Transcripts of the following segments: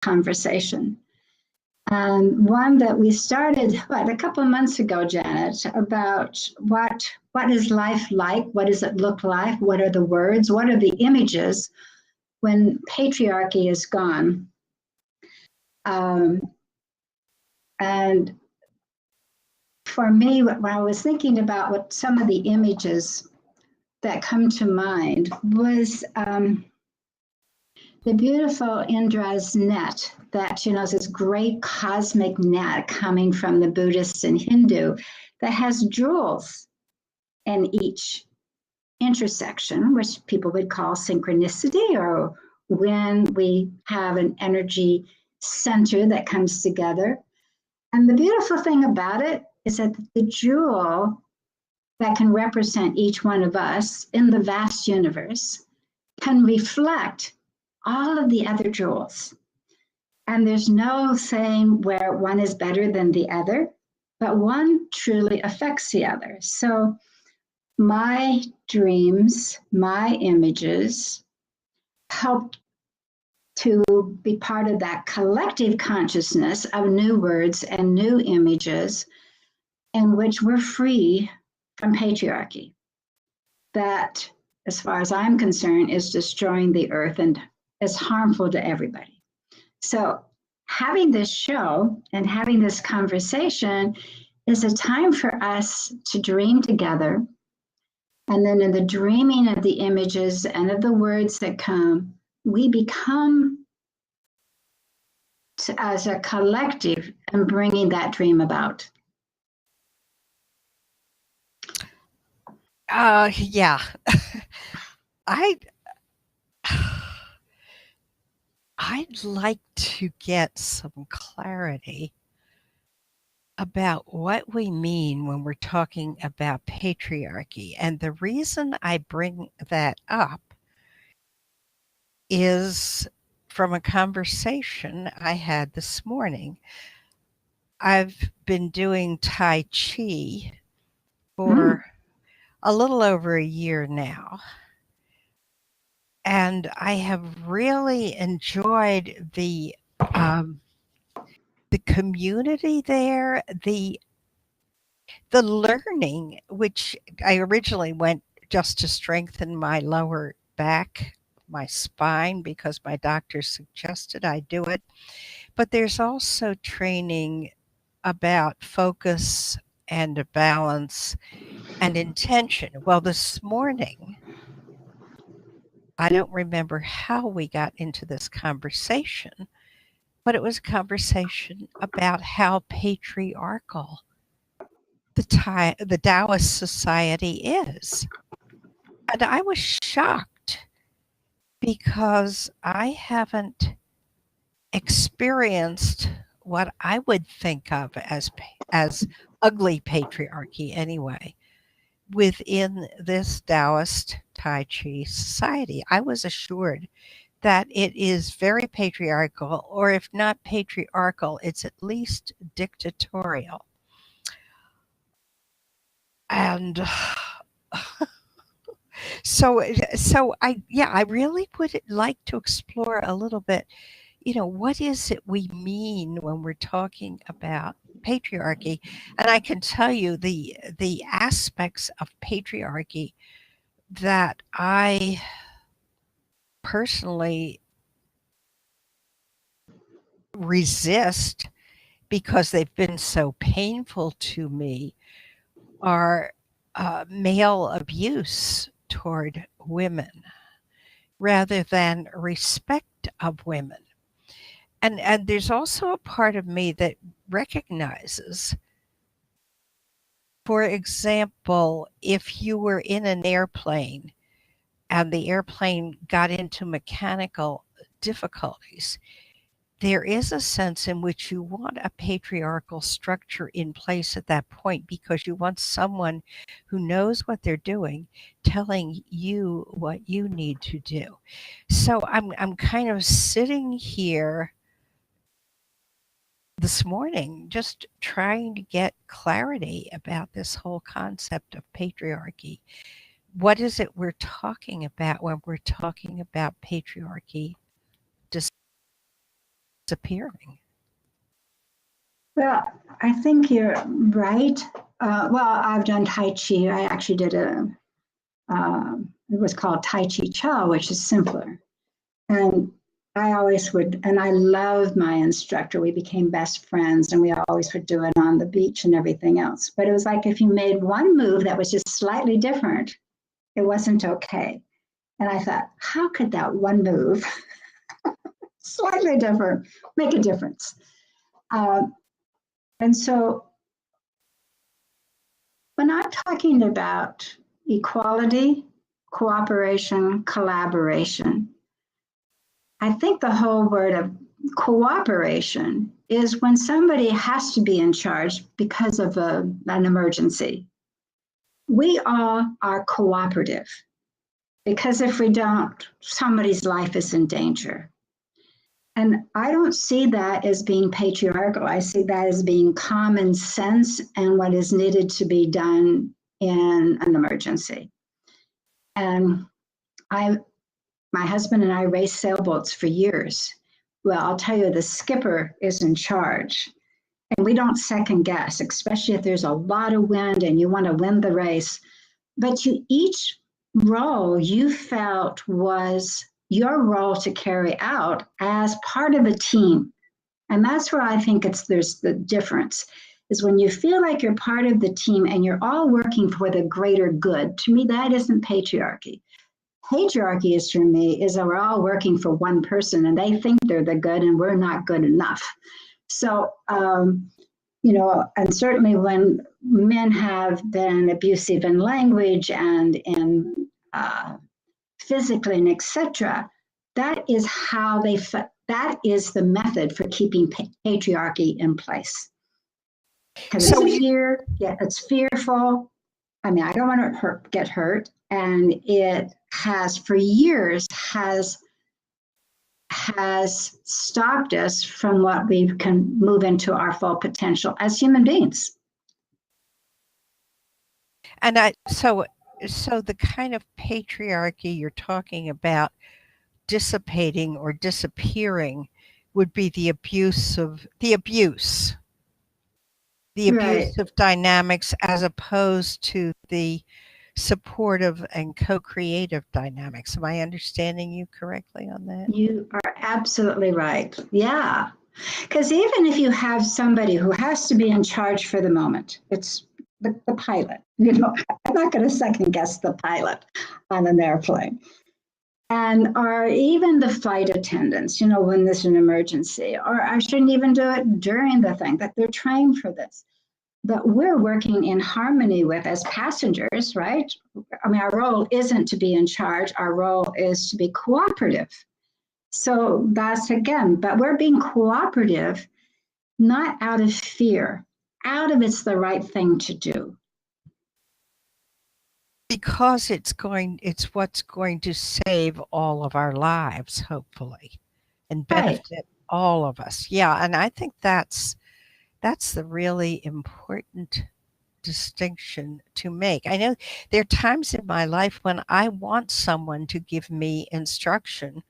conversation. One that we started, a couple of months ago, Janet, about what is life like? What does it look like? What are the words? What are the images when patriarchy is gone? And for me, when I was thinking about what some of the images that come to mind was the beautiful Indra's net that, is this great cosmic net coming from the Buddhist and Hindu that has jewels in each intersection, which people would call synchronicity, or when we have an energy center that comes together. And the beautiful thing about it is that the jewel that can represent each one of us in the vast universe can reflect all of the other jewels. And there's no saying where one is better than the other, but one truly affects the other. So my dreams, my images helped to be part of that collective consciousness of new words and new images in which we're free from patriarchy. That, as far as I'm concerned, is destroying the earth and is harmful to everybody. So having this show and having this conversation is a time for us to dream together. And then in the dreaming of the images and of the words that come, we become as a collective and bringing that dream about. Yeah. I'd like to get some clarity about what we mean when we're talking about patriarchy. And the reason I bring that up is from a conversation I had this morning. I've been doing Tai Chi for a little over a year now. And I have really enjoyed the community there, the learning, which I originally went just to strengthen my lower back, my spine, because my doctor suggested I do it. But there's also training about focus and balance and intention. Well, this morning, I don't remember how we got into this conversation, but it was a conversation about how patriarchal the Taoist society is. And I was shocked because I haven't experienced what I would think of as ugly patriarchy anyway within this Taoist Tai Chi society. I was assured that it is very patriarchal, or if not patriarchal, it's at least dictatorial. And so I really would like to explore a little bit, what is it we mean when we're talking about patriarchy? And I can tell you the aspects of patriarchy that I personally resist because they've been so painful to me are male abuse toward women rather than respect of women. And there's also a part of me that recognizes, for example, if you were in an airplane and the airplane got into mechanical difficulties, there is a sense in which you want a patriarchal structure in place at that point because you want someone who knows what they're doing telling you what you need to do. So I'm kind of sitting here this morning just trying to get clarity about this whole concept of patriarchy. What is it we're talking about when we're talking about patriarchy disappearing. Well, I think you're right. Well, I've done Tai Chi. I actually did it was called Tai Chi Cha, which is simpler. And I always would, and I loved my instructor. We became best friends and we always would do it on the beach and everything else. But it was like if you made one move that was just slightly different, it wasn't okay. And I thought, how could that one move, slightly different, make a difference? And so when I'm talking about equality, cooperation, collaboration, I think the whole word of cooperation is when somebody has to be in charge because of an emergency. We all are cooperative because if we don't, somebody's life is in danger. And I don't see that as being patriarchal. I see that as being common sense and what is needed to be done in an emergency. And my husband and I raced sailboats for years. Well, I'll tell you, the skipper is in charge. And we don't second guess, especially if there's a lot of wind and you want to win the race. But each role you felt was your role to carry out as part of a team. And that's where I think there's the difference, is when you feel like you're part of the team and you're all working for the greater good. To me, that isn't patriarchy. Patriarchy is, for me, is that we're all working for one person and they think they're the good and we're not good enough. So, and certainly when men have been abusive in language and in physically and etc., that is how that is the method for keeping patriarchy in place. Because so it's fearful. I mean, I don't want to get hurt, and it has for years has stopped us from what we can move into our full potential as human beings. And so the kind of patriarchy you're talking about dissipating or disappearing would be the abuse of dynamics, as opposed to the supportive and co-creative dynamics. Am I understanding you correctly on that? You are absolutely right. Yeah. Because even if you have somebody who has to be in charge for the moment, it's the pilot. I'm not going to second guess the pilot on an airplane. Or even the flight attendants, when there's an emergency, or I shouldn't even do it during the thing, that they're trained for this. But we're working in harmony with as passengers, right? I mean, our role isn't to be in charge. Our role is to be cooperative. So that's but we're being cooperative, not out of fear, out of it's the right thing to do. Because it's what's going to save all of our lives, hopefully, and benefit all of us. Yeah, and I think that's the really important distinction to make. I know there are times in my life when I want someone to give me instruction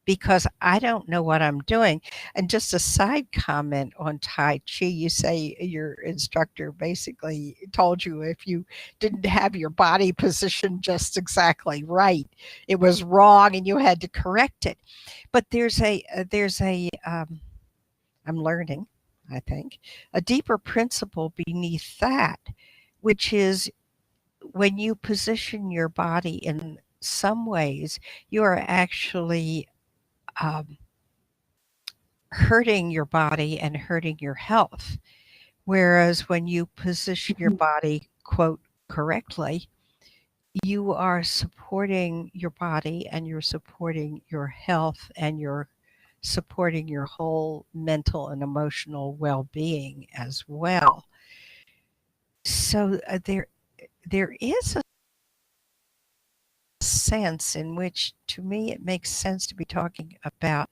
because I don't know what I'm doing. And just a side comment on Tai Chi, you say your instructor basically told you if you didn't have your body positioned just exactly right, it was wrong and you had to correct it. But there's I'm learning, I think, a deeper principle beneath that, which is when you position your body in some ways, you are actually hurting your body and hurting your health. Whereas when you position your body, quote, correctly, you are supporting your body and you're supporting your health and you're supporting your whole mental and emotional well-being as well. So there is a sense in which, to me, it makes sense to be talking about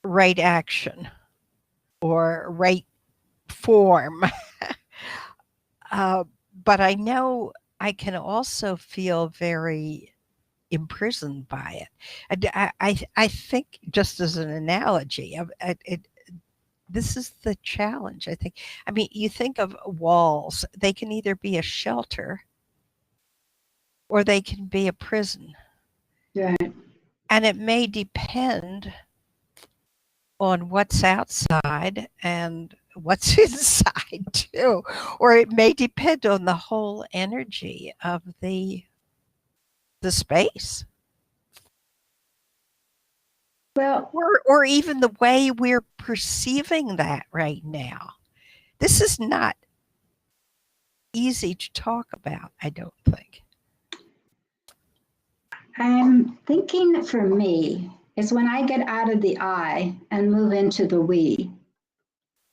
right action or right form. But I know I can also feel very imprisoned by it. I think, just as an analogy, this is the challenge, I think. I mean, you think of walls, they can either be a shelter or they can be a prison. Right. And it may depend on what's outside and what's inside too. Or it may depend on the whole energy of the space. Well, Or even the way we're perceiving that right now. This is not easy to talk about, I don't think. I'm thinking for me is when I get out of the I and move into the we,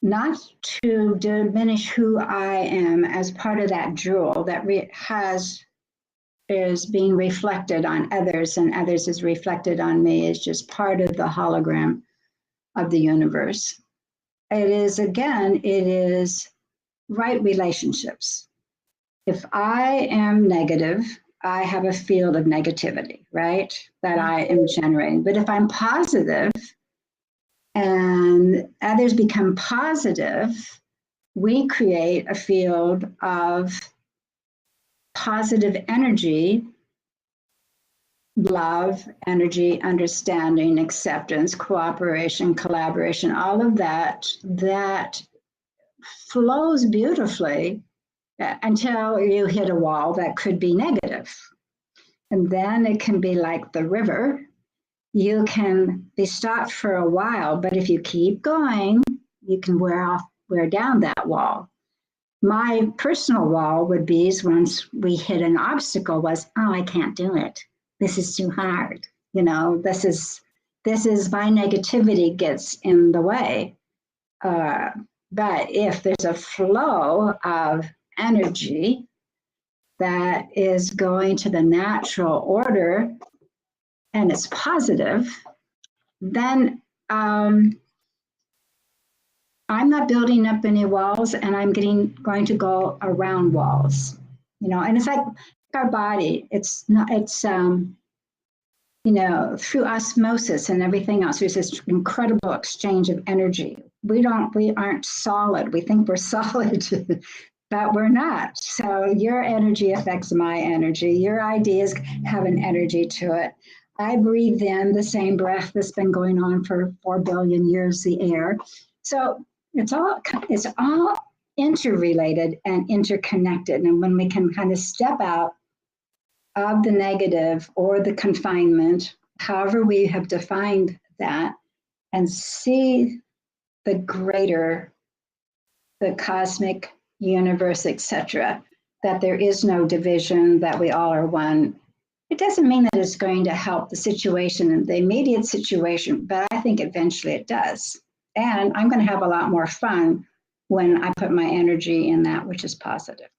not to diminish who I am as part of that jewel that is being reflected on others and others is reflected on me is just part of the hologram of the universe. It is right relationships. If I am negative, I have a field of negativity, right? That I am generating. But if I'm positive and others become positive, we create a field of positive energy, love, energy, understanding, acceptance, cooperation, collaboration, all of that flows beautifully until you hit a wall that could be negative. And then it can be like the river. You can be stopped for a while, but if you keep going, you can wear down that wall. My personal wall would be once we hit an obstacle was, oh, I can't do it. This is too hard. This is my negativity gets in the way. But if there's a flow of energy that is going to the natural order and it's positive, then I'm not building up any walls and I'm going to go around walls, and it's like our body, it's through osmosis and everything else, there's this incredible exchange of energy. We aren't solid. We think we're solid, but we're not. So your energy affects my energy. Your ideas have an energy to it. I breathe in the same breath that's been going on for 4 billion years, the air. So it's all interrelated and interconnected. And when we can kind of step out of the negative or the confinement, however we have defined that, and see the greater, the cosmic universe, etc., that there is no division, that we all are one. It doesn't mean that it's going to help the situation, the immediate situation, but I think eventually it does. And I'm going to have a lot more fun when I put my energy in that which is positive.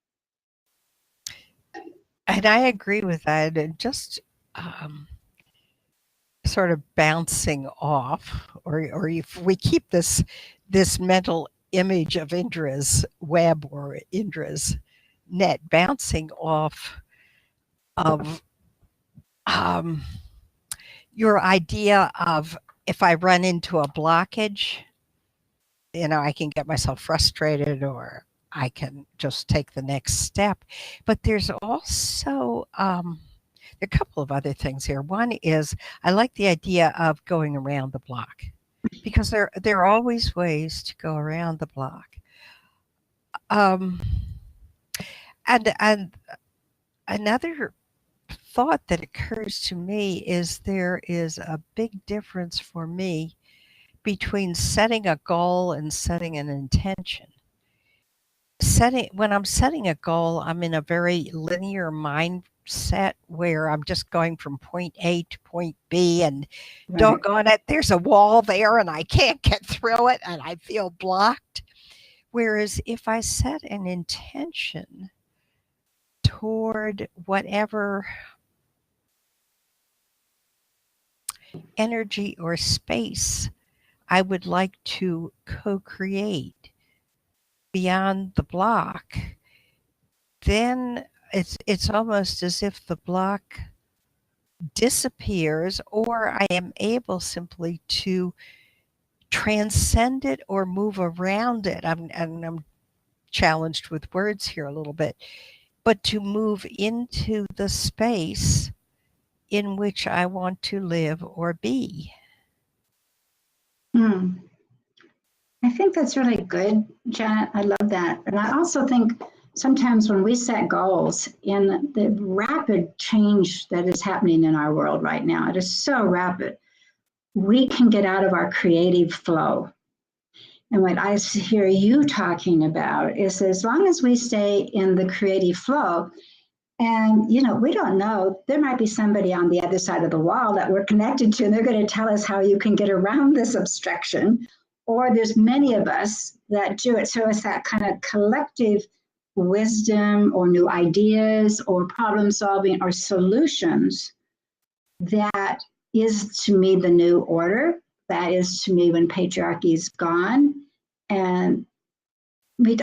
And I agree with that. And just sort of bouncing off, or if we keep this mental image of Indra's web or Indra's net, bouncing off of your idea of, if I run into a blockage, I can get myself frustrated, or I can just take the next step. But there's also a couple of other things here. One is, I like the idea of going around the block, because there are always ways to go around the block. And another thought that occurs to me is there is a big difference for me between setting a goal and setting an intention. When I'm setting a goal, I'm in a very linear mindset where I'm just going from point A to point B, and right, doggone it, there's a wall there and I can't get through it and I feel blocked. Whereas if I set an intention toward whatever energy or space I would like to co-create beyond the block, then it's almost as if the block disappears, or I am able simply to transcend it or move around it. I'm challenged with words here a little bit, but to move into the space in which I want to live or be. I think that's really good, Janet. I love that. And I also think sometimes when we set goals in the rapid change that is happening in our world right now, it is so rapid, we can get out of our creative flow. And what I hear you talking about is as long as we stay in the creative flow, and, we don't know, there might be somebody on the other side of the wall that we're connected to, and they're going to tell us how you can get around this obstruction. Or there's many of us that do it. So it's that kind of collective wisdom or new ideas or problem solving or solutions that is to me the new order. That is to me when patriarchy is gone. And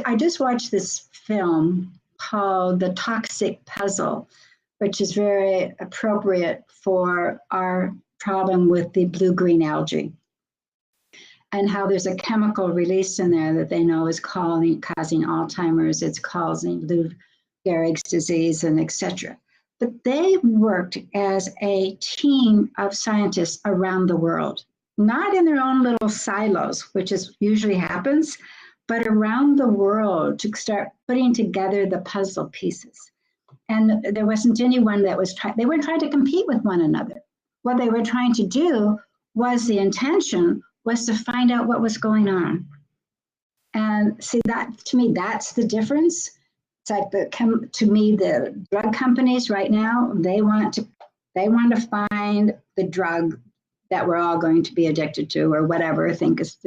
I just watched this film called The Toxic Puzzle, which is very appropriate for our problem with the blue-green algae, and how there's a chemical release in there that they know is causing Alzheimer's, it's causing Lou Gehrig's disease, and etc. But they worked as a team of scientists around the world, not in their own little silos, which is usually happens, but around the world to start putting together the puzzle pieces. And there wasn't anyone that was they weren't trying to compete with one another. What they were trying to do was the intention was to find out what was going on. And see, that to me, that's the difference. It's like to me, the drug companies right now, they want to find the drug that we're all going to be addicted to or whatever I think is,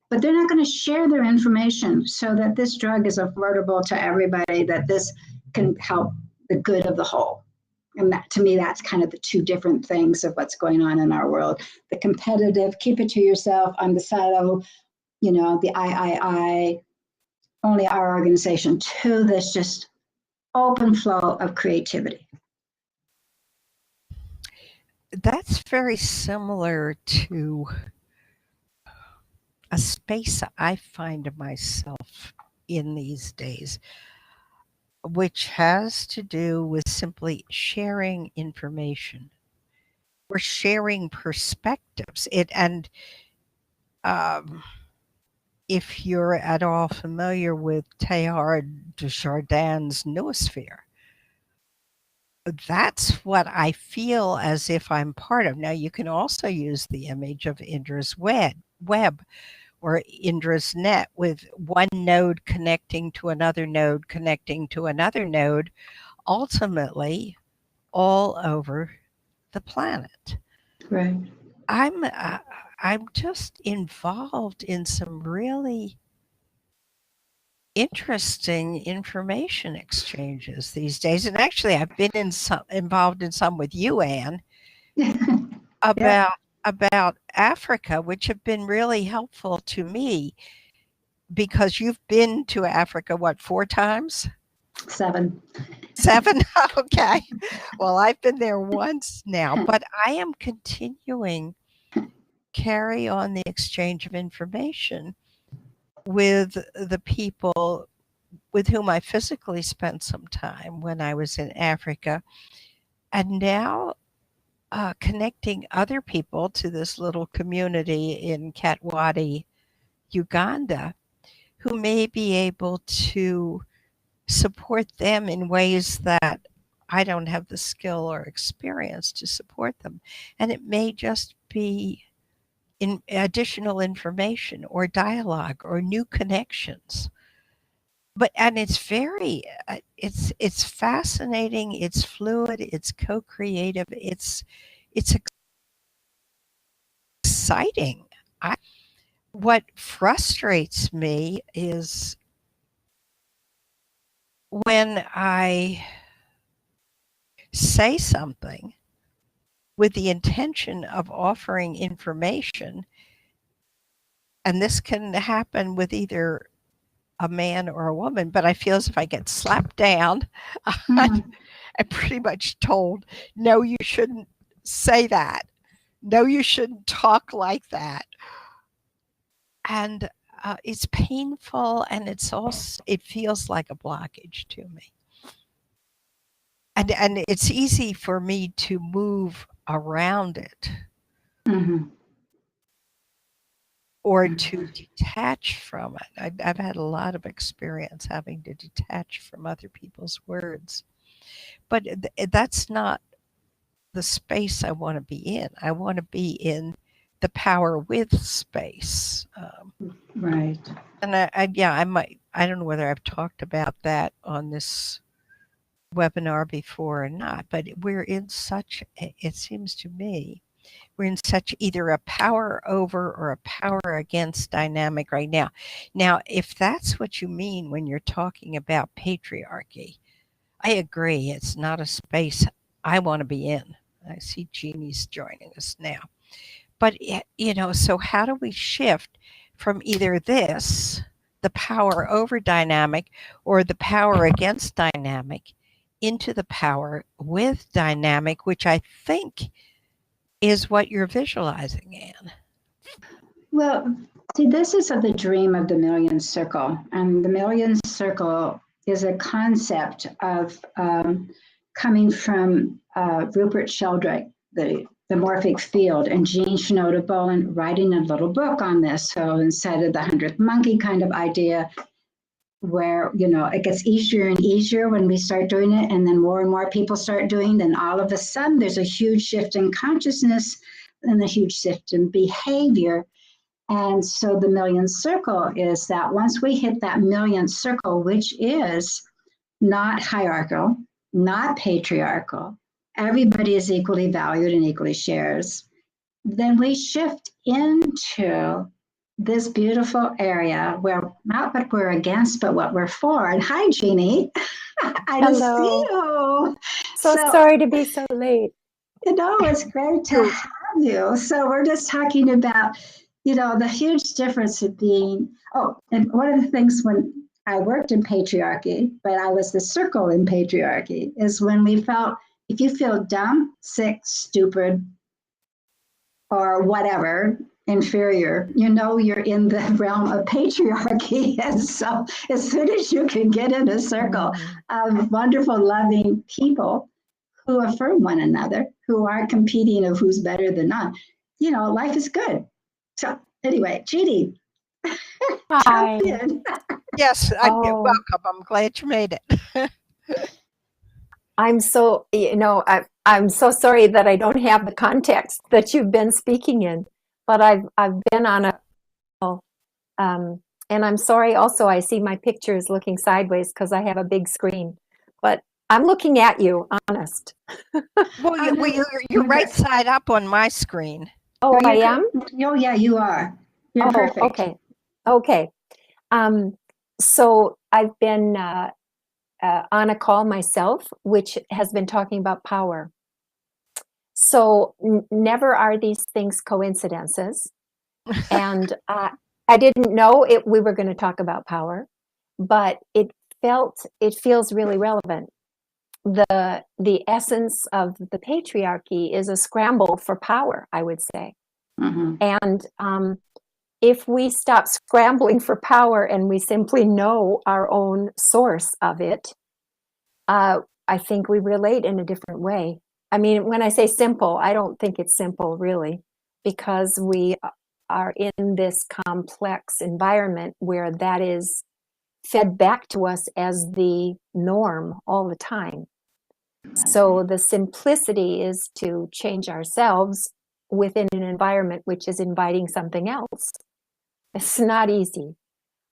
but they're not going to share their information so that this drug is affordable to everybody, that this can help the good of the whole. And that, to me, that's kind of the two different things of what's going on in our world. The competitive, keep it to yourself, I'm the silo, the I, only our organization, to this just open flow of creativity. That's very similar to a space I find myself in these days, which has to do with simply sharing information or sharing perspectives. If you're at all familiar with Teilhard de Chardin's noosphere, that's what I feel as if I'm part of. Now, you can also use the image of Indra's web or Indra's net, with one node connecting to another node, connecting to another node, ultimately all over the planet. Right. I'm just involved in some really interesting information exchanges these days. And actually, I've been involved in some with you, Anne, about Africa, which have been really helpful to me, because you've been to Africa, what, 4 times? 7. 7? Okay. Well, I've been there once now, but I am continuing carry on the exchange of information with the people with whom I physically spent some time when I was in Africa, and now connecting other people to this little community in Katwadi, Uganda, who may be able to support them in ways that I don't have the skill or experience to support them. And it may just be in additional information or dialogue or new connections. And it's very, it's fascinating, it's fluid, it's co-creative, it's exciting. What frustrates me is when I say something with the intention of offering information, and this can happen with either a man or a woman, but I feel as if I get slapped down. I'm pretty much told, no, you shouldn't say that. No, you shouldn't talk like that. and it's painful, and it feels like a blockage to me. And it's easy for me to move around it Mhm. or to detach from it. I've had a lot of experience having to detach from other people's words, but that's not the space I want to be in. I want to be in the power with space. Right. And I might, I don't know whether I've talked about that on this webinar before or not, but we're in such, it seems to me, we're in such either a power over or a power against dynamic right now. Now, if that's what you mean when you're talking about patriarchy, I agree. It's not a space I want to be in. I see Jeannie's joining us now. But, so how do we shift from either this, the power over dynamic, or the power against dynamic, into the power with dynamic, which I think is what you're visualizing, Anne? Well, see, this is the dream of the million circle. And the million circle is a concept of coming from Rupert Sheldrake, the morphic field, and Jean Shinoda Bolen writing a little book on this. So instead of the 100th monkey kind of idea, where it gets easier and easier when we start doing it, and then more and more people start doing, then all of a sudden there's a huge shift in consciousness and a huge shift in behavior. And so the million circle is that once we hit that million circle, which is not hierarchical, not patriarchal, everybody is equally valued and equally shares, then we shift into this beautiful area where not what we're against, but what we're for. And hi, Jeannie. I just see you. So sorry to be so late. It's great to have you. So we're just talking about, the huge difference of being, and one of the things when I worked in patriarchy, but I was the circle in patriarchy, is when we felt, if you feel dumb, sick, stupid, or whatever, inferior, you're in the realm of patriarchy. And so as soon as you can get in a circle of wonderful, loving people who affirm one another, who aren't competing of who's better than none, life is good. So anyway, Jeannie. Hi. Yes, welcome. I'm glad you made it. I'm so, I'm so sorry that I don't have the context that you've been speaking in, but I've been on and I'm sorry also I see my pictures looking sideways because I have a big screen, but I'm looking at you, honest. Well, you're right side up on my screen. Oh, I am? Oh, yeah, you are. You're perfect. Okay. So I've been on a call myself, which has been talking about power. So never are these things coincidences. And I didn't know we were going to talk about power, but it feels really relevant. The essence of the patriarchy is a scramble for power, I would say. Mm-hmm. And if we stop scrambling for power and we simply know our own source of it, I think we relate in a different way. I mean, when I say simple, I don't think it's simple really, because we are in this complex environment where that is fed back to us as the norm all the time. So the simplicity is to change ourselves within an environment which is inviting something else. It's not easy,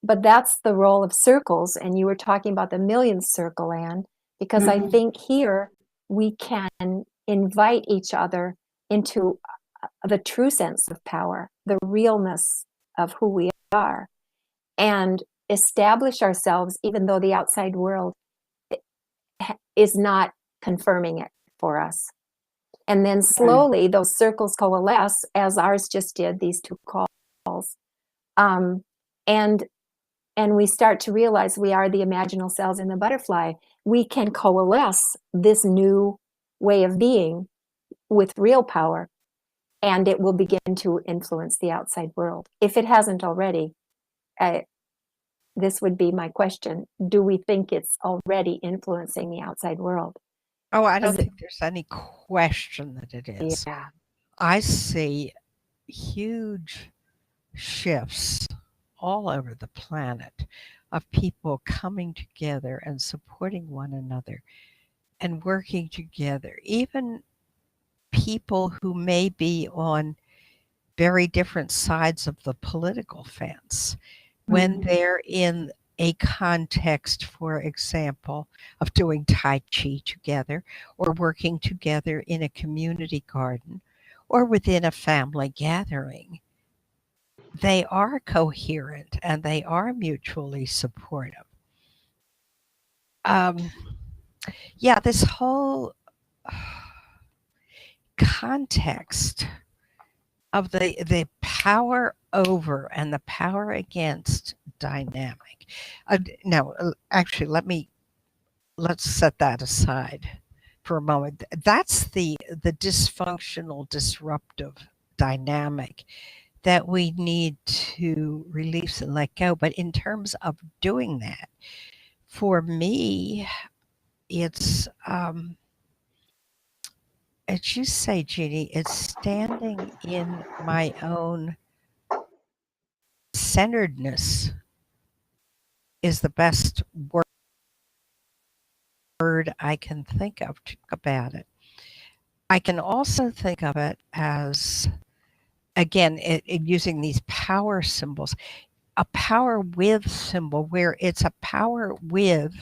but that's the role of circles. And you were talking about the millionth circle, Anne, because I think here we can invite each other into the true sense of power, the realness of who we are, and establish ourselves, even though the outside world is not confirming it for us. And then slowly those circles coalesce, as ours just did, these two calls. And we start to realize we are the imaginal cells in the butterfly. We can coalesce this new way of being with real power. and it will begin to influence the outside world. If it hasn't already, this would be my question. Do we think it's already influencing the outside world? Oh, I don't think there's any question that it is. Yeah. I see huge shifts all over the planet of people coming together and supporting one another and working together. Even people who may be on very different sides of the political fence, when they're in a context, for example, of doing Tai Chi together or working together in a community garden or within a family gathering, they are coherent and they are mutually supportive. Yeah, this whole context of the power over and the power against dynamic. Actually, let's set that aside for a moment. That's the dysfunctional, disruptive dynamic that we need to release and let go. But in terms of doing that, for me, it's as you say, Jeannie, it's standing in my own centeredness is the best word I can think of about it. I can also think of it as, again, using these power symbols, a power with symbol where it's a power with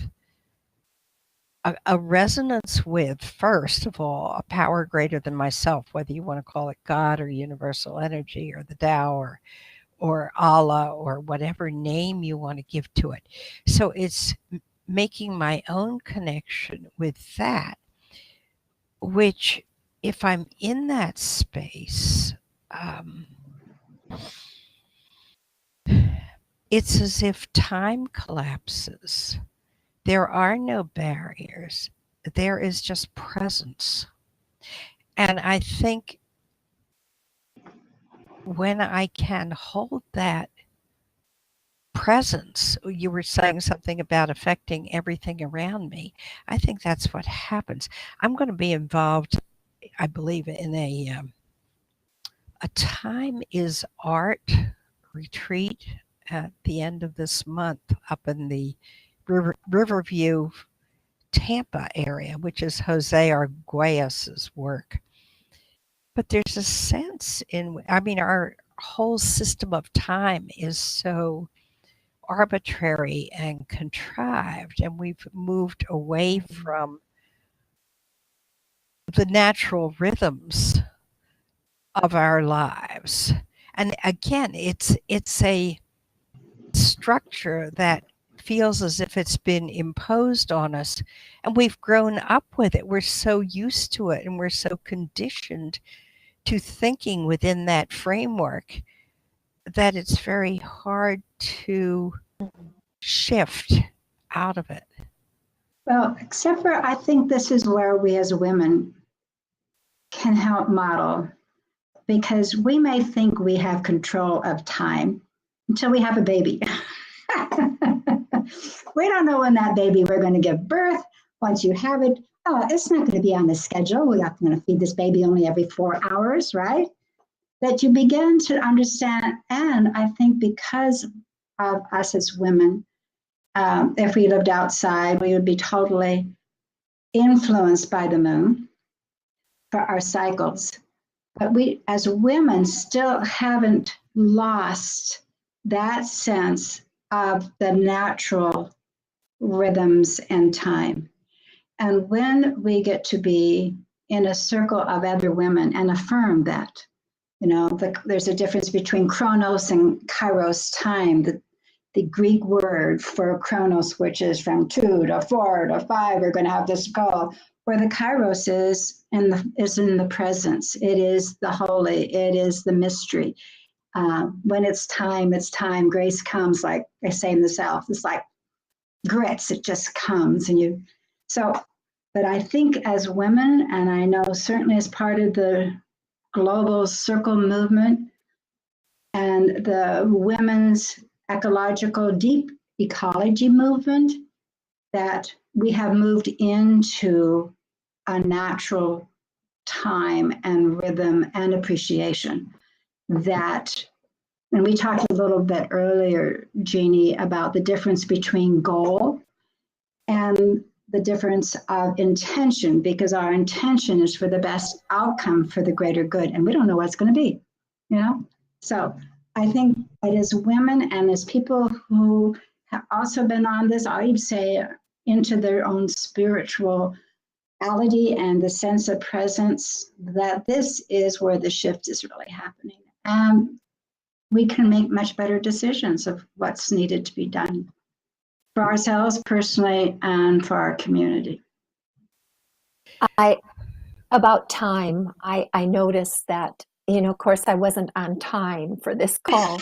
a resonance with, first of all, a power greater than myself, whether you want to call it God or universal energy or the Tao or Allah or whatever name you want to give to it. So it's making my own connection with that, which if I'm in that space, it's as if time collapses. There are no barriers. There is just presence. And I think when I can hold that presence, you were saying something about affecting everything around me. I think that's what happens. I'm going to be involved, I believe, in a Time is Art retreat at the end of this month up in the Riverview, Tampa area, which is Jose Arguelles's work. But there's a sense our whole system of time is so arbitrary and contrived, and we've moved away from the natural rhythms of our lives. And again, it's a structure that feels as if it's been imposed on us and we've grown up with it. We're so used to it and we're so conditioned to thinking within that framework that it's very hard to shift out of it. Well, except for I think this is where we as women can help model, because we may think we have control of time until we have a baby. We don't know when that baby we're going to give birth. Once you have it, it's not going to be on the schedule. We're not going to feed this baby only every 4 hours, right? That you begin to understand. And I think because of us as women, if we lived outside, we would be totally influenced by the moon for our cycles. But we, as women, still haven't lost that sense of the natural rhythms and time. And when we get to be in a circle of other women and affirm that, there's a difference between chronos and kairos time, the Greek word for chronos, which is from 2 to 4 to 5, we're going to have this goal, where the kairos is in the presence. It is the holy. It is the mystery. When it's time, it's time. Grace comes, like they say in the South. It's like grits. It just comes. But I think as women, and I know certainly as part of the global circle movement and the women's ecological deep ecology movement, that we have moved into a natural time and rhythm and appreciation that, and we talked a little bit earlier, Jeannie, about the difference between goal and the difference of intention, because our intention is for the best outcome for the greater good, and we don't know what it's going to be, you know? So I think that as women and as people who have also been on this, I would say, into their own spirituality and the sense of presence, that this is where the shift is really happening. And we can make much better decisions of what's needed to be done for ourselves personally and for our community. About time, I noticed that, of course, I wasn't on time for this call.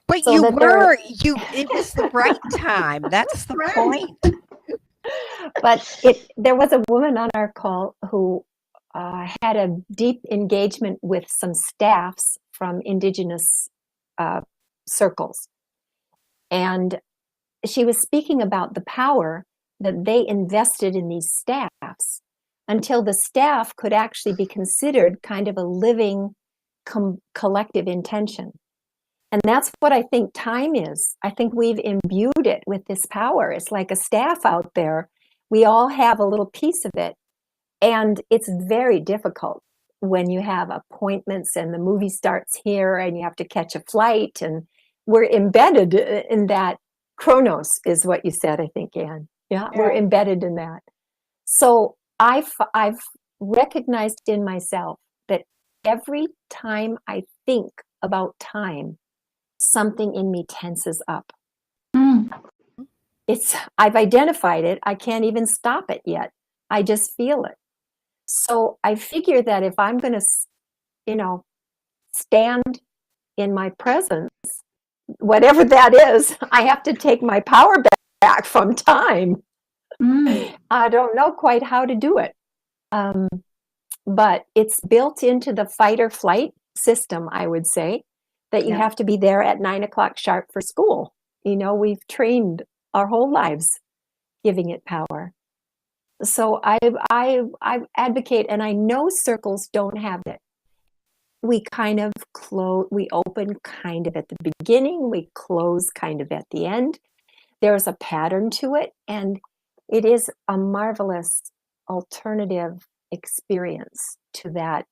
But so you were, it was the right time. That's the right. point. But there was a woman on our call who had a deep engagement with some staffs from Indigenous circles. And she was speaking about the power that they invested in these staffs until the staff could actually be considered kind of a living collective intention. And that's what I think time is. I think we've imbued it with this power. It's like a staff out there. We all have a little piece of it. And it's very difficult when you have appointments and the movie starts here and you have to catch a flight. And we're embedded in that. Chronos is what you said, I think, Anne. Yeah, we're embedded in that. So I've recognized in myself that every time I think about time, something in me tenses up. I've identified it. I can't even stop it yet. I just feel it. So I figure that if I'm going to, stand in my presence, whatever that is, I have to take my power back from time. I don't know quite how to do it. But it's built into the fight or flight system, I would say, that you have to be there at 9:00 sharp for school. We've trained our whole lives giving it power. So I advocate, and I know circles don't have it. We kind of we open kind of at the beginning, we close kind of at the end. There's a pattern to it, and it is a marvelous alternative experience to that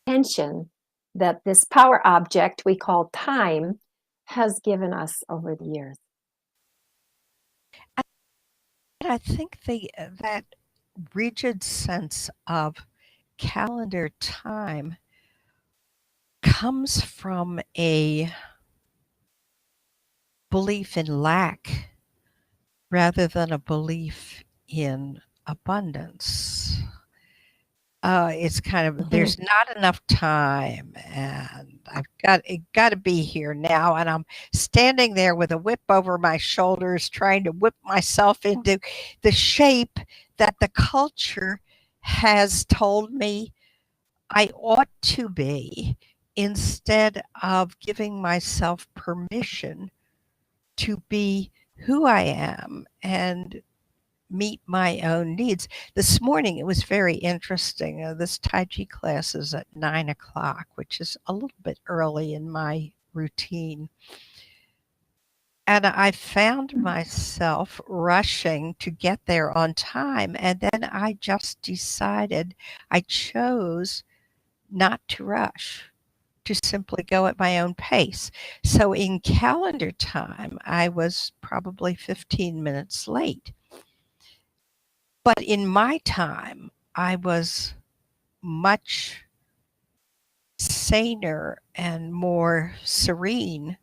tension that this power object we call time has given us over the years. And I think that rigid sense of calendar time comes from a belief in lack rather than a belief in abundance. It's kind of, there's not enough time, and I've got to be here now, and I'm standing there with a whip over my shoulders trying to whip myself into the shape that the culture has told me I ought to be, instead of giving myself permission to be who I am and meet my own needs. This morning, it was very interesting. This Tai Chi class is at 9:00, which is a little bit early in my routine. And I found myself rushing to get there on time. And then I just decided, I chose not to rush, to simply go at my own pace. So in calendar time, I was probably 15 minutes late. But in my time, I was much saner and more serene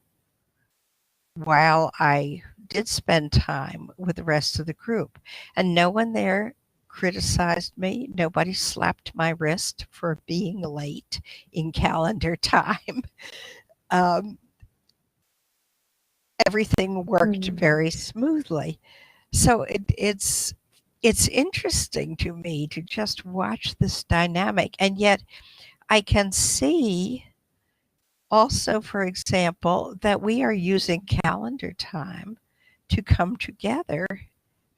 while I did spend time with the rest of the group. And no one there criticized me. Nobody slapped my wrist for being late in calendar time. Everything worked very smoothly. So it's interesting to me to just watch this dynamic. And yet I can see also, for example, that we are using calendar time to come together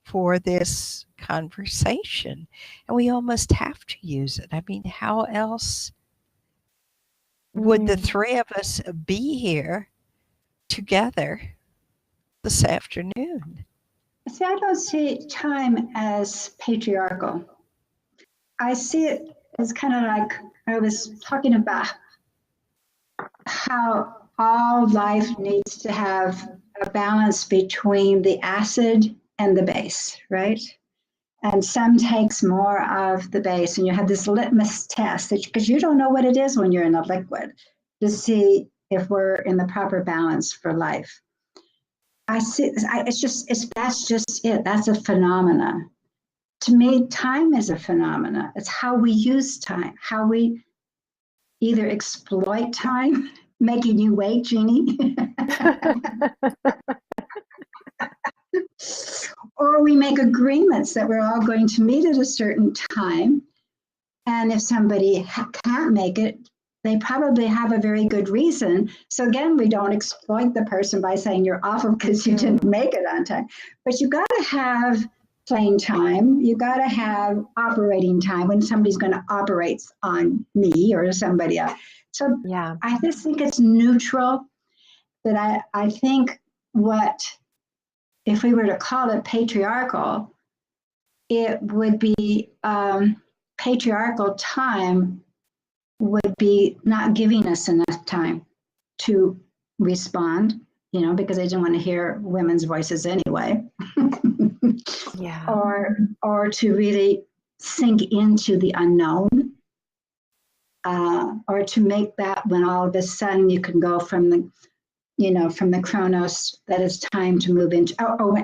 for this conversation. And we almost have to use it. I mean, how else would the three of us be here together this afternoon? See, I don't see time as patriarchal. I see it as kind of like I was talking about how all life needs to have a balance between the acid and the base, right? And some takes more of the base, and you have this litmus test because you don't know what it is when you're in a liquid to see if we're in the proper balance for life. I see. That's just it. That's a phenomena. To me, time is a phenomena. It's how we use time, how we either exploit time, making you wait, Jeannie, or we make agreements that we're all going to meet at a certain time. And if somebody can't make it, they probably have a very good reason. So again, we don't exploit the person by saying you're awful because you didn't make it on time. But you got to have playing time. You got to have operating time when somebody's going to operate on me or somebody else. So yeah, I just think it's neutral. But I think if we were to call it patriarchal, it would be patriarchal time would be not giving us enough time to respond, because they didn't want to hear women's voices anyway. Yeah. Or to really sink into the unknown, or to make that when all of a sudden you can go from the chronos that it's time to move into,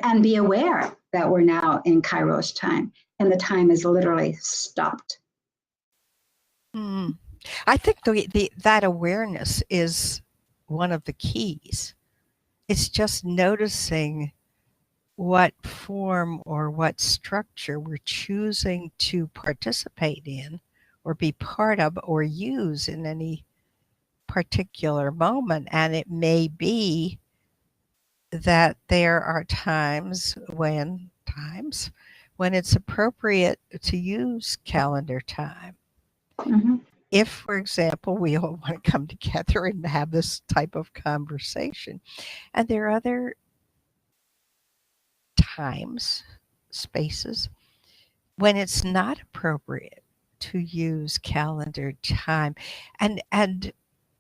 and be aware that we're now in Kairos time and the time is literally stopped. I think that awareness is one of the keys. It's just noticing what form or what structure we're choosing to participate in or be part of or use in any particular moment. And it may be that there are times when it's appropriate to use calendar time. Mm-hmm. If, for example, we all want to come together and have this type of conversation, and there are other times, spaces, when it's not appropriate to use calendar time, and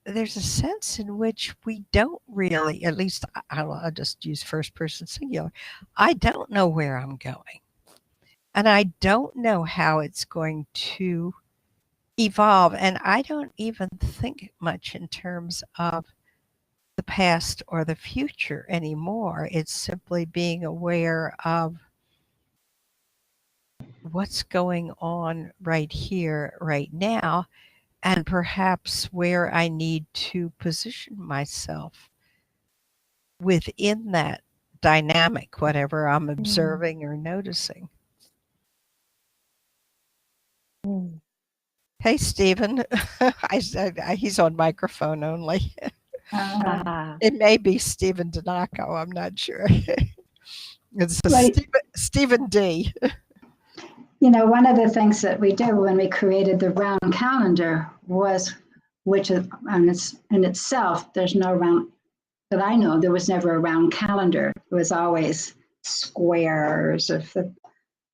there's a sense in which we don't really, at least I'll just use first person singular, I don't know where I'm going, and I don't know how it's going to evolve, and I don't even think much in terms of the past or the future anymore. It's simply being aware of what's going on right here, right now, and perhaps where I need to position myself within that dynamic, whatever I'm observing or noticing. Hey, Stephen. He's on microphone only. It may be Stephen Donaco. I'm not sure. It's Stephen D. One of the things that we did when we created the round calendar was, which is in itself, there's no round, that I know, there was never a round calendar. It was always squares of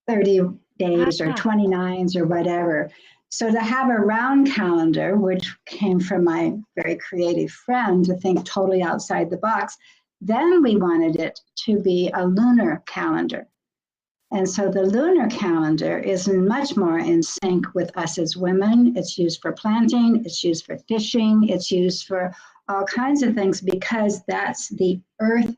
30 days or 29s or whatever. So to have a round calendar, which came from my very creative friend to think totally outside the box, then we wanted it to be a lunar calendar. And so the lunar calendar is much more in sync with us as women. It's used for planting, it's used for fishing, it's used for all kinds of things because that's the earth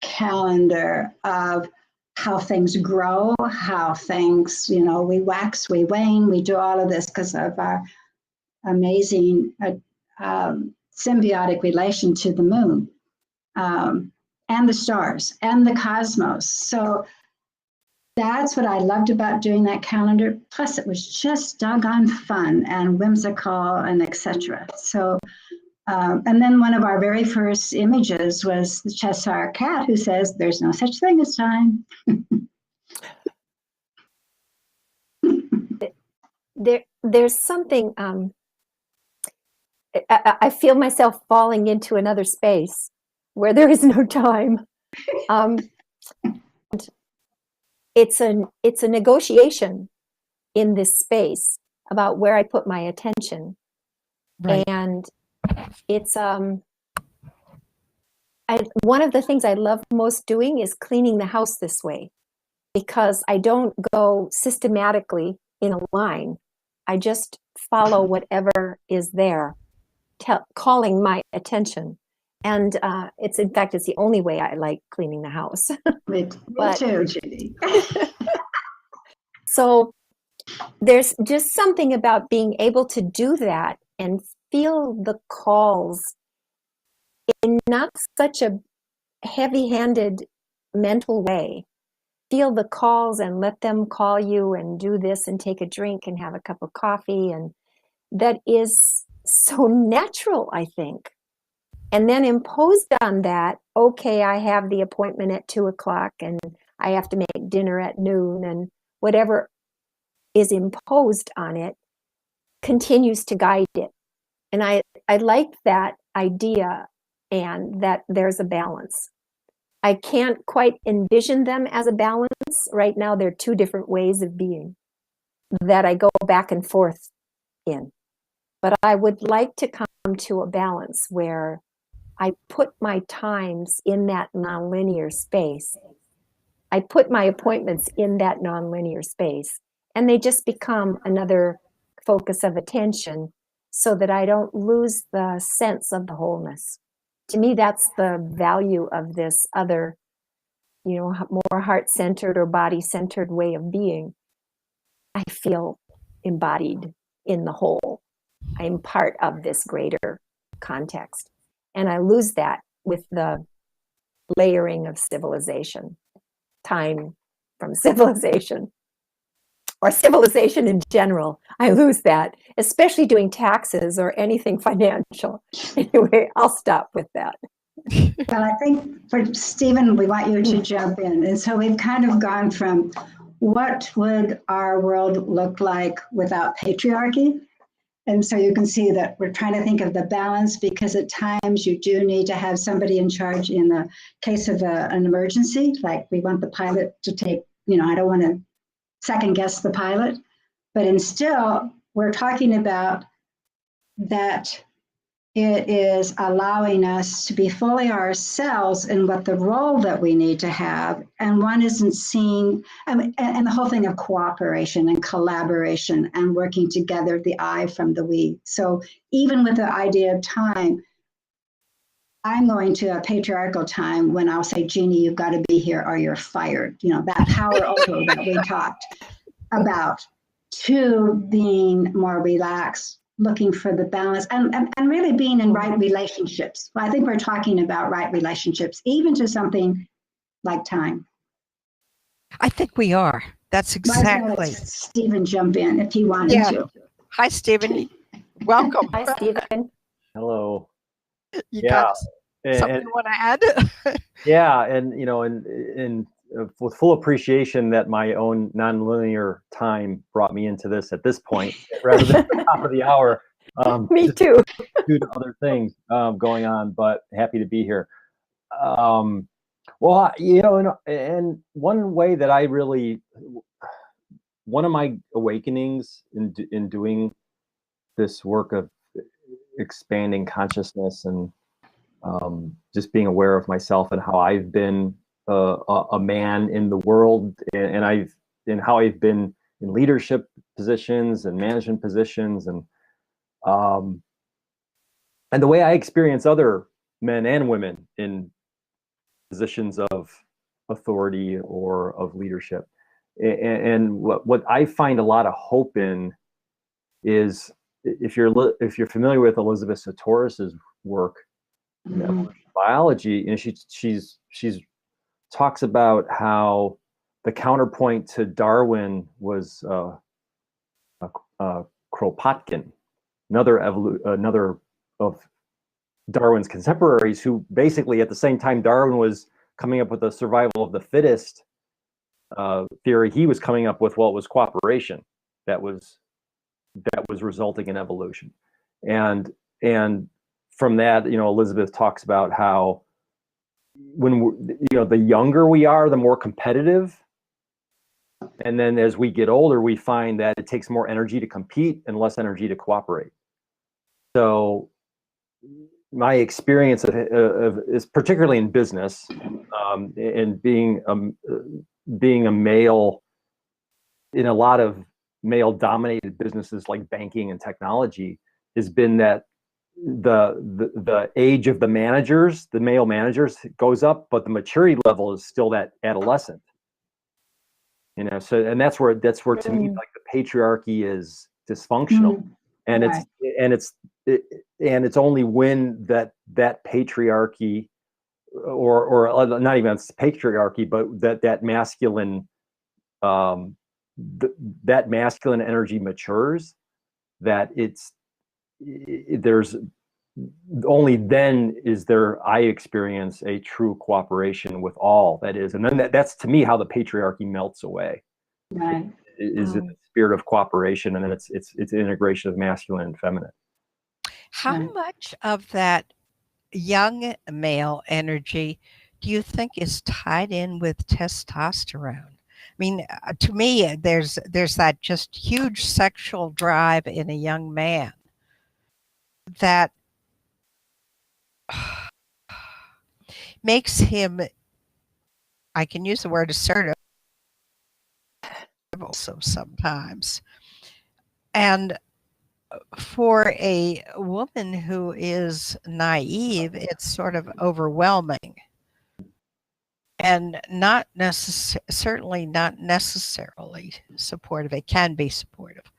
calendar of how things grow, how things, we wax, we wane, we do all of this because of our amazing symbiotic relation to the moon and the stars and the cosmos. So that's what I loved about doing that calendar. Plus, it was just doggone fun and whimsical and etc. So, and then one of our very first images was the Cheshire Cat, who says, "There's no such thing as time." There's something. I feel myself falling into another space where there is no time. It's a negotiation in this space about where I put my attention, Right. and it's one of the things I love most doing is cleaning the house this way, because I don't go systematically in a line. I just follow whatever is there, calling my attention. And it's, in fact, it's the only way I like cleaning the house. Me But- too, Judy. So there's just something about being able to do that and feel the calls in not such a heavy-handed mental way. Feel the calls and let them call you and do this and take a drink and have a cup of coffee. And that is so natural, I think. And then imposed on that, okay, I have the appointment at 2:00 and I have to make dinner at noon, and whatever is imposed on it continues to guide it. And I like that idea, and that there's a balance. I can't quite envision them as a balance. Right now, they're two different ways of being that I go back and forth in. But I would like to come to a balance where I put my times in that nonlinear space. I put my appointments in that nonlinear space, and they just become another focus of attention so that I don't lose the sense of the wholeness. To me, that's the value of this other, more heart-centered or body-centered way of being. I feel embodied in the whole. I'm part of this greater context. And I lose that with the layering of civilization, time from civilization, or civilization in general. I lose that, especially doing taxes or anything financial. Anyway, I'll stop with that. Well, I think for Stephen, we want you to jump in. And so we've kind of gone from what would our world look like without patriarchy? And so you can see that we're trying to think of the balance, because at times you do need to have somebody in charge in the case of an emergency. Like we want the pilot to take, I don't want to second guess the pilot, but instead we're talking about that it is allowing us to be fully ourselves in what the role that we need to have. And one isn't seen, and the whole thing of cooperation and collaboration and working together, the I from the we. So even with the idea of time, I'm going to a patriarchal time when I'll say, Jeannie, you've got to be here or you're fired. That power over that we talked about, to being more relaxed, looking for the balance, and really being in right relationships. I think we're talking about right relationships, even to something like time. I think we are. That's exactly. Stephen jump in if he wanted to. Hi, Stephen. Welcome. Hi, Stephen. Hello. You got something you want to add? Yeah, and with full appreciation that my own nonlinear time brought me into this at this point, rather than the top of the hour. Me too. Due to other things going on, but happy to be here. Well, and one way that I really, one of my awakenings in doing this work of expanding consciousness and just being aware of myself and how I've been a man in the world, and how I've been in leadership positions and management positions, and the way I experience other men and women in positions of authority or of leadership. And what I find a lot of hope in is, if you're familiar with Elizabeth Sahtouris's work in biology, and she's talks about how the counterpoint to Darwin was Kropotkin, another of Darwin's contemporaries, who basically at the same time Darwin was coming up with the survival of the fittest theory, he was coming up with what was cooperation that was resulting in evolution. And from that, Elizabeth talks about how when the younger we are, the more competitive. And then as we get older, we find that it takes more energy to compete and less energy to cooperate. So my experience is particularly in business, and being a male in a lot of male-dominated businesses like banking and technology, has been that the age of the managers, the male managers, goes up, but the maturity level is still that adolescent. So and that's where to me, like, the patriarchy is dysfunctional, and it's only when that patriarchy, or not even patriarchy, but that masculine that masculine energy matures, that there's only then is there, I experience, a true cooperation with all that is. And then that's to me how the patriarchy melts away. Right. Is in the spirit of cooperation, and then it's integration of masculine and feminine. How much of that young male energy do you think is tied in with testosterone? I mean, to me, there's that just huge sexual drive in a young man that makes him, I can use the word assertive also sometimes. And for a woman who is naive, it's sort of overwhelming and certainly not necessarily supportive. It can be supportive.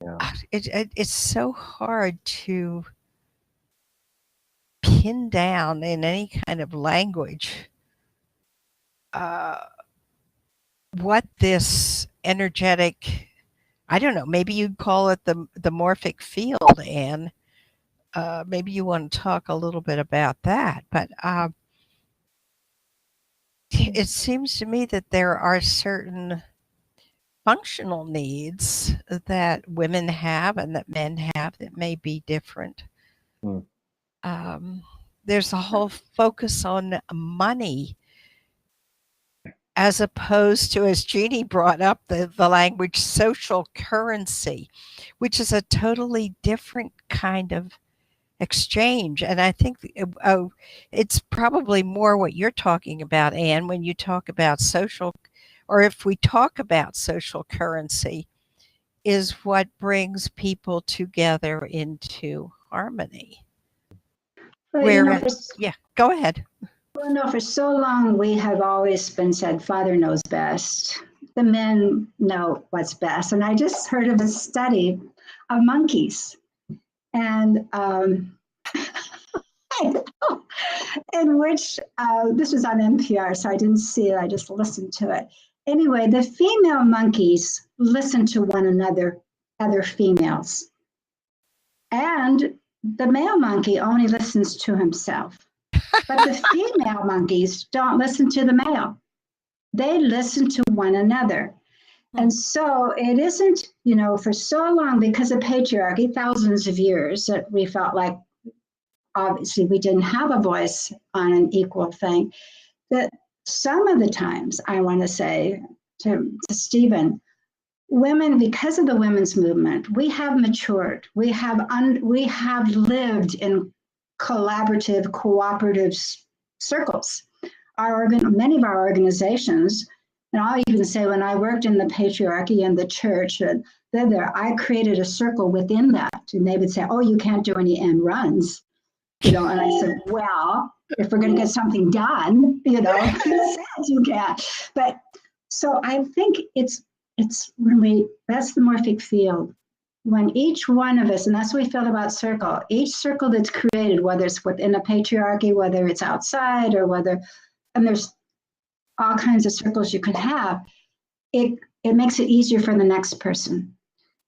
Yeah. It's so hard to pin down in any kind of language what this energetic, I don't know, maybe you'd call it the morphic field, Anne. Maybe you want to talk a little bit about that. But it seems to me that there are certain functional needs that women have and that men have that may be different. There's a whole focus on money, as opposed to, as Jeannie brought up, the language social currency, which is a totally different kind of exchange. And I think it's probably more what you're talking about, Anne, when you talk about social, or if we talk about social currency, is what brings people together into harmony. Well, yeah, go ahead. Well, no, for so long we have always been said, Father knows best. The men know what's best. And I just heard of a study of monkeys. And in which, this was on NPR, so I didn't see it, I just listened to it. Anyway, the female monkeys listen to one another, other females. And the male monkey only listens to himself. But the female monkeys don't listen to the male. They listen to one another. And so it isn't, for so long, because of patriarchy, thousands of years, that we felt like, obviously, we didn't have a voice on an equal thing. That some of the times, I want to say to Stephen, women, because of the women's movement, we have matured. We have lived in collaborative, cooperative circles. Many of our organizations, and I'll even say when I worked in the patriarchy and the church, I created a circle within that. And they would say, oh, you can't do any end runs. And I said, well, if we're going to get something done, you can't. But so I think it's that's the morphic field. When each one of us, and that's what we feel about circle, each circle that's created, whether it's within a patriarchy, whether it's outside, or and there's all kinds of circles you can have, it makes it easier for the next person.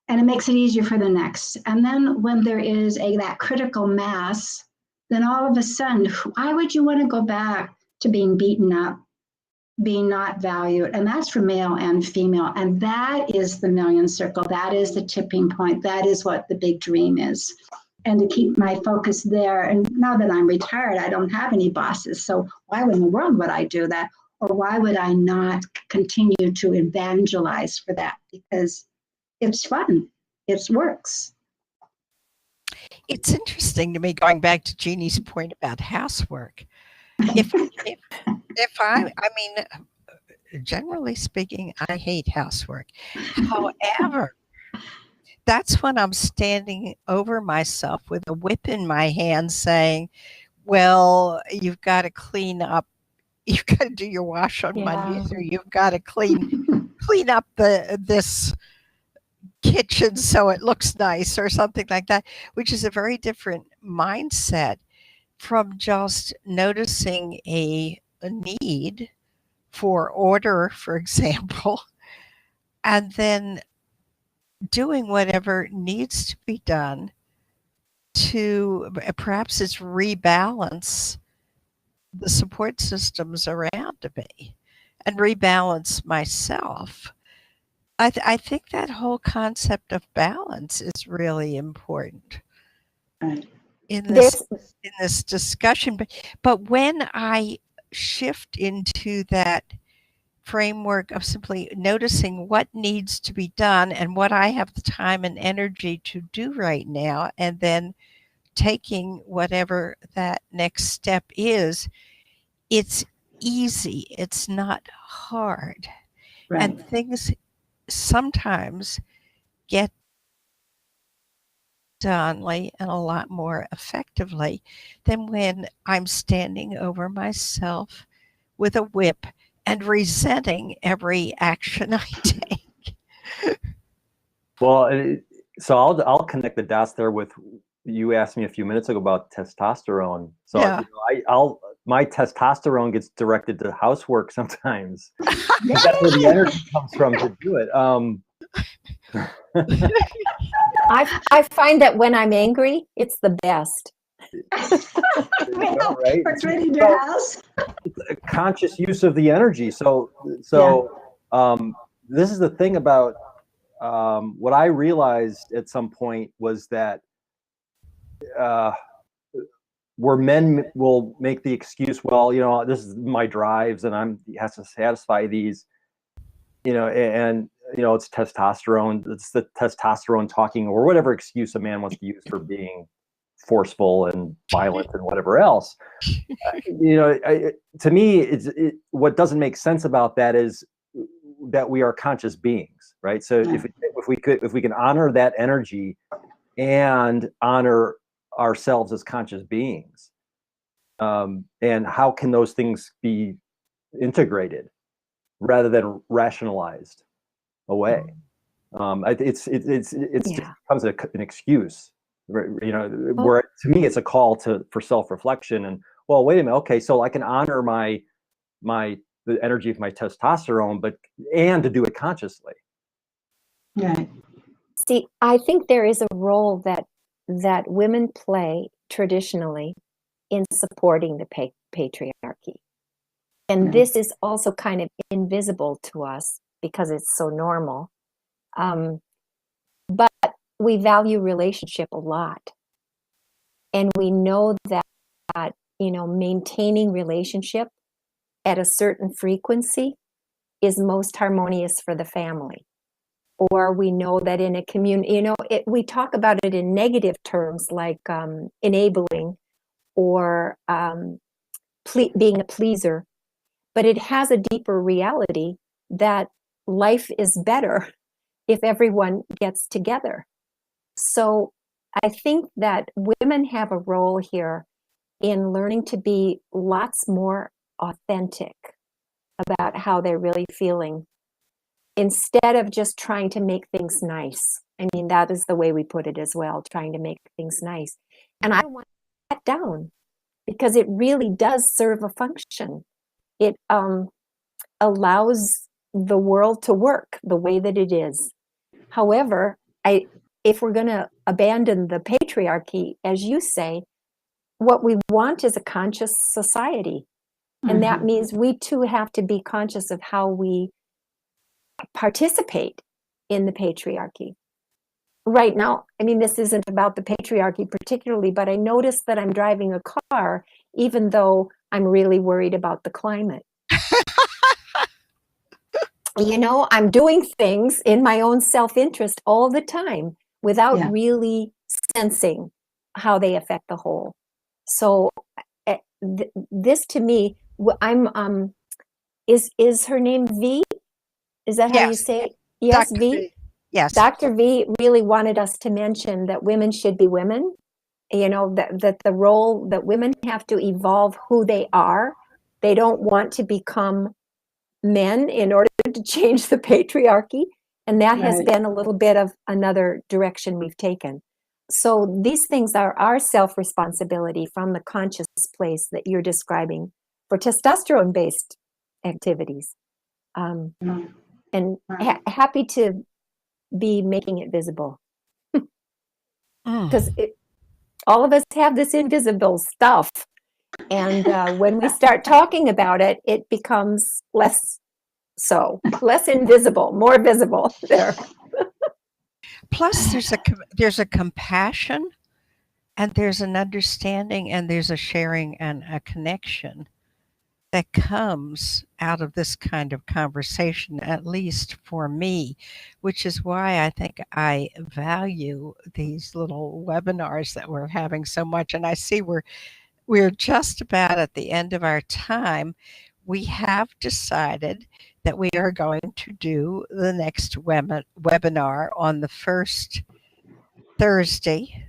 And it makes it easier for the next. And then when there is that critical mass, then all of a sudden, why would you want to go back to being beaten up, being not valued? And that's for male and female. And that is the million circle. That is the tipping point. That is what the big dream is. And to keep my focus there. And now that I'm retired, I don't have any bosses. So why in the world would I do that? Or why would I not continue to evangelize for that? Because it's fun. It works. It's interesting to me, going back to Jeannie's point about housework. If I mean, generally speaking, I hate housework. However, that's when I'm standing over myself with a whip in my hand saying, well, you've got to clean up. You've got to do your wash on Mondays, or you've got to clean up this kitchen so it looks nice, or something like that, which is a very different mindset from just noticing a need for order, for example, and then doing whatever needs to be done to perhaps it's rebalance the support systems around me and rebalance myself. I think that whole concept of balance is really important in this discussion. But when I shift into that framework of simply noticing what needs to be done and what I have the time and energy to do right now, and then taking whatever that next step is, it's easy. It's not hard. Right. And things sometimes get done and a lot more effectively than when I'm standing over myself with a whip and resenting every action I take. Well, so I'll connect the dots there with, you asked me a few minutes ago about testosterone. So Yeah. I'll my testosterone gets directed to housework sometimes. That's where the energy comes from to do it. I find that when I'm angry, it's the best. Right? For cleaning your house. It's a conscious use of the energy. So this is the thing about what I realized at some point was that where men will make the excuse, well, you know, this is my drives and has to satisfy these, you know, and you know, it's testosterone. It's the testosterone talking, or whatever excuse a man wants to use for being forceful and violent and whatever else. You know, to me, what doesn't make sense about that is that we are conscious beings, right? So if we can honor that energy and honor ourselves as conscious beings, and how can those things be integrated rather than rationalized away? It just becomes an excuse, you know. Where to me it's a call for self-reflection and, well, wait a minute, okay, so I can honor the energy of my testosterone, and to do it consciously. Right. See, I think there is a role that women play traditionally in supporting the patriarchy. And this is also kind of invisible to us because it's so normal. But we value relationship a lot. And we know that, you know, maintaining relationship at a certain frequency is most harmonious for the family. Or we know that in a community, you know, we talk about it in negative terms like enabling or being a pleaser, but it has a deeper reality that life is better if everyone gets together. So I think that women have a role here in learning to be lots more authentic about how they're really feeling, instead of just trying to make things nice. I mean, that is the way we put it as well, trying to make things nice. And I want that down because it really does serve a function. allows the world to work the way that it is. However, if we're going to abandon the patriarchy, as you say, what we want is a conscious society. And that means we too have to be conscious of how we participate in the patriarchy. Right now, I mean, this isn't about the patriarchy particularly, but I notice that I'm driving a car, even though I'm really worried about the climate. You know, I'm doing things in my own self-interest all the time without really sensing how they affect the whole. So this to me, is her name V? Is that how you say it? Yes, Dr. V? Yes. Dr. V really wanted us to mention that women should be women, you know, that the role that women have to evolve who they are. They don't want to become men in order to change the patriarchy. And that has been a little bit of another direction we've taken. So these things are our self-responsibility from the conscious place that you're describing for testosterone-based activities. And happy to be making it visible. Because all of us have this invisible stuff. And when we start talking about it, it becomes less invisible, more visible there. Plus, there's a compassion, and there's an understanding, and there's a sharing and a connection that comes out of this kind of conversation, at least for me, which is why I think I value these little webinars that we're having so much. And I see we're just about at the end of our time. We have decided that we are going to do the next webinar on the first Thursday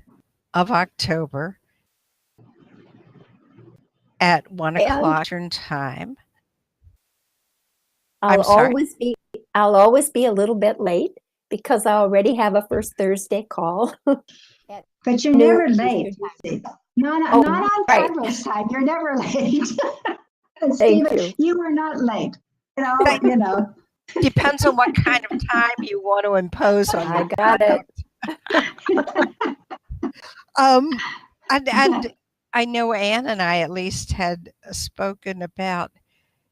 of October at 1 o'clock Eastern time. I'll always be a little bit late because I already have a first Thursday call. But you're never late. Not on Barbara's time. You're never late. Stephen, you were not late. You know. Depends on what kind of time you want to impose on. I got it. And I know Anne and I at least had spoken about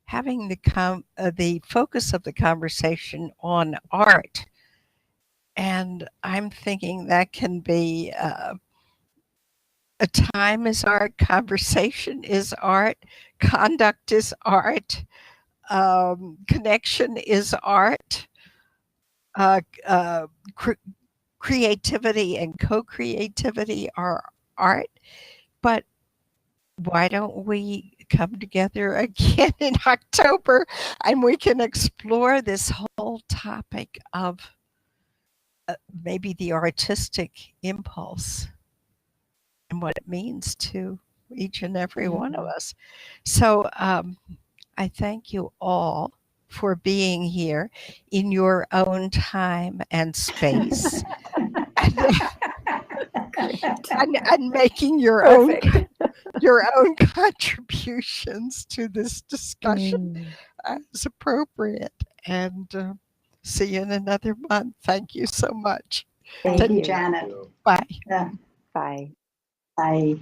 having the focus of the conversation on art. And I'm thinking that can be a time is art, conversation is art, conduct is art, connection is art, creativity and co-creativity are art. But why don't we come together again in October and we can explore this whole topic of maybe the artistic impulse and what it means to each and every one of us. So I thank you all for being here in your own time and space and making your own contributions to this discussion as appropriate. And see you in another month. Thank you so much. Thank you, Janet. Bye. Bye. Bye.